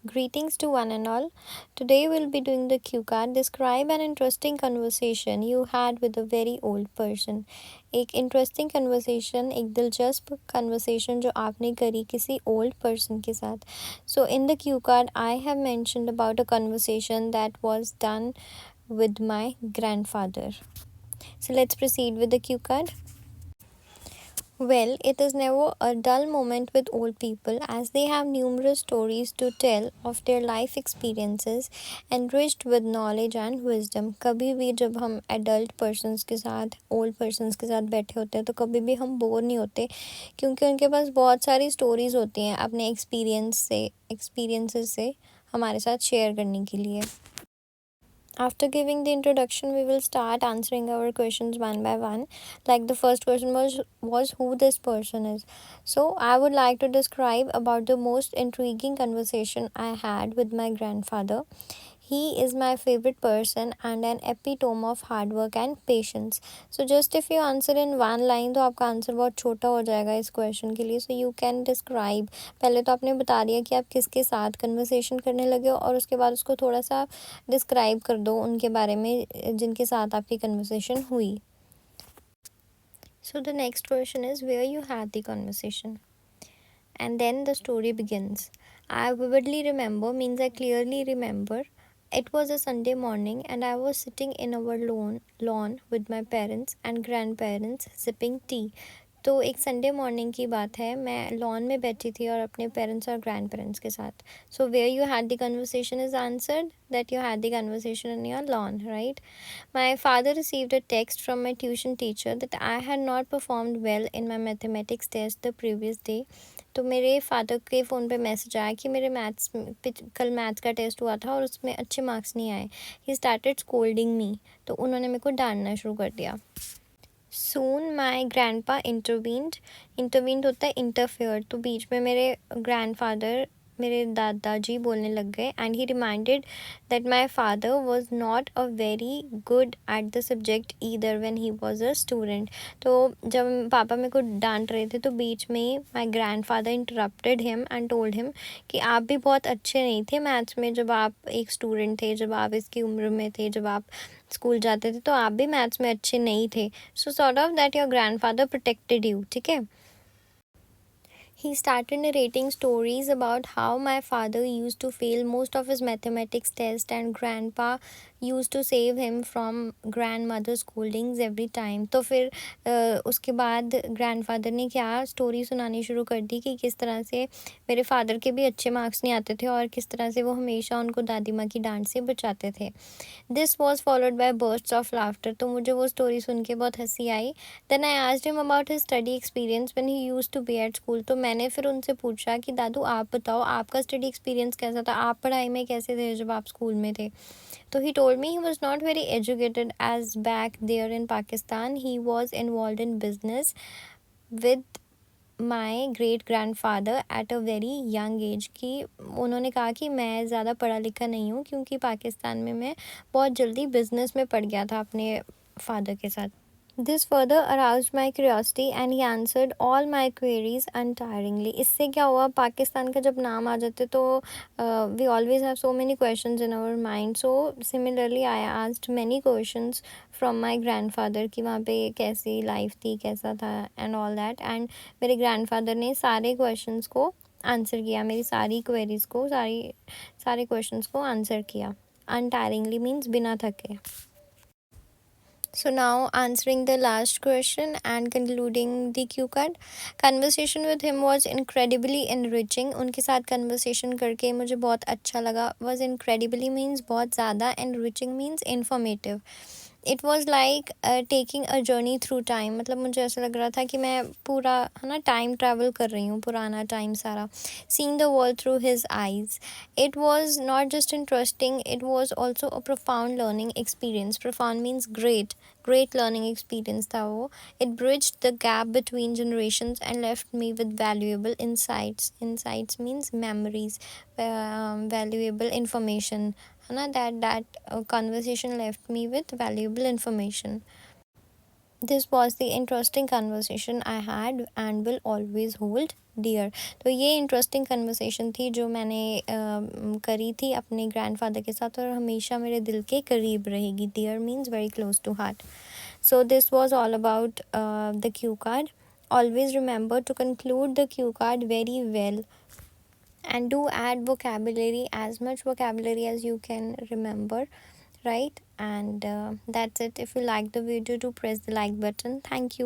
Greetings to one and all. Today we'll be doing the cue card. Describe an interesting conversation you had with a very old person. एक interesting conversation, एक दिलचस्प conversation जो आपने करी किसी old person के साथ. So in the cue card, I have mentioned about a conversation that was done with my grandfather. So let's proceed with the cue card. Well, it is never a dull moment with old people as they have numerous stories to tell of their life experiences enriched with knowledge and wisdom. कभी भी जब हम adult persons के साथ old persons के साथ बैठे होते हैं तो कभी भी हम बोर नहीं होते क्योंकि उनके पास बहुत सारी stories होती हैं अपने experiences से हमारे साथ share करने के लिए. After giving the introduction, we will start answering our questions one by one. Like the first question was who this person is. So I would like to describe about the most intriguing conversation I had with my grandfather. He is my favorite person and an epitome of hard work and patience. So just if you answer in one line तो आपका answer बहुत छोटा हो जाएगा इस question के लिए. So you can describe. पहले तो आपने बता दिया कि आप किसके साथ कन्वर्सेशन करने लगे हो और उसके बाद उसको थोड़ा सा डिस्क्राइब कर दो उनके बारे में जिनके साथ आपकी कन्वर्सेशन हुई. So the next question is where you had the conversation. And then the story begins. I vividly remember means I clearly remember. It was a Sunday morning and I was sitting in our lawn with my parents and grandparents sipping tea. तो एक Sunday morning की बात है मैं lawn में बैठी थी और अपने पेरेंट्स और ग्रैंड पेरेंट्स के साथ. So where you had the conversation is answered that you had the conversation in your lawn, right? My father received a text from my tuition teacher that I had not performed well in my mathematics test the previous day. तो मेरे father के phone पे message आया कि मेरे कल maths का test हुआ था और उसमें अच्छे मार्क्स नहीं आए. ही स्टार्टेड स्कोल्डिंग मी. तो उन्होंने मेरे को डांटना शुरू कर दिया. Soon my grandpa intervened होता है interfere. तो बीच में मेरे grandfather मेरे दादाजी बोलने लग गए and he reminded that my father was not a very good at the subject either when he was a student. तो जब पापा मेरे को डांट रहे थे तो बीच में ही my grandfather interrupted him and told him कि आप भी बहुत अच्छे नहीं थे मैथ्स में जब आप एक स्टूडेंट थे, जब आप इसकी उम्र में थे, जब आप स्कूल जाते थे तो आप भी मैथ्स में अच्छे नहीं थे. So sort of that your grandfather protected you. ठीक है. He started narrating stories about how my father used to fail most of his mathematics tests and grandpa used to save him from grandmother's scoldings every time. तो फिर उसके बाद grandfather ने क्या story सुनानी शुरू कर दी कि किस तरह से मेरे फादर के भी अच्छे मार्क्स नहीं आते थे और किस तरह से वो हमेशा उनको दादी माँ की डांट से बचाते थे. This was followed by bursts of laughter. तो मुझे वो स्टोरी सुन के बहुत हंसी आई. Then I asked him about his study experience when he used to be at school. तो मैंने फिर उनसे पूछा कि दादू आप बताओ आपका स्टडी एक्सपीरियंस कैसा था, आप पढ़ाई में कैसे थे जब आप स्कूल में थे. तो he told me he was not very educated as back there in Pakistan he was involved in business with my great grandfather at a very young age. कि उन्होंने कहा कि मैं ज़्यादा पढ़ा लिखा नहीं हूँ क्योंकि पाकिस्तान में मैं बहुत जल्दी बिजनेस में पड़ गया था अपने फादर के साथ. This further aroused my curiosity and he answered all my queries untiringly. इससे क्या हुआ पाकिस्तान का जब नाम आ जाते तो we always have so many questions in our mind. So similarly I asked many questions from my grandfather कि वहाँ पे कैसी लाइफ थी कैसा था and all that. And मेरे grandfather ने सारे questions को आंसर किया, मेरी सारी क्वेरीज को सारे क्वेश्चंस को आंसर किया. Untiringly means बिना थके. So now answering the last question and concluding the cue card. Conversation with him was incredibly enriching. उनके साथ conversation करके मुझे बहुत अच्छा लगा. Was incredibly means बहुत ज़्यादा, enriching means informative. It was like taking a journey through time. मतलब मुझे ऐसा लग रहा था कि मैं पूरा है ना टाइम ट्रैवल कर रही हूँ, पुराना टाइम सारा. Seeing the world through his eyes. It was not just interesting, it was also a profound learning experience. Profound means great learning experience था वो. It bridged the gap between generations and left me with valuable insights. Insights means memories, valuable information. है ना that conversation left me with valuable information. this was the interesting conversation I had and will always hold dear. तो ये interesting conversation थी जो मैंने करी थी अपने ग्रैंडफादर के साथ और हमेशा मेरे दिल के करीब रहेगी. Dear means very close to heart. So this was all about the cue card. Always remember to conclude the cue card very well and do add vocabulary, as much vocabulary as you can remember, right? And that's it. If you like the video, do press the like button. Thank you.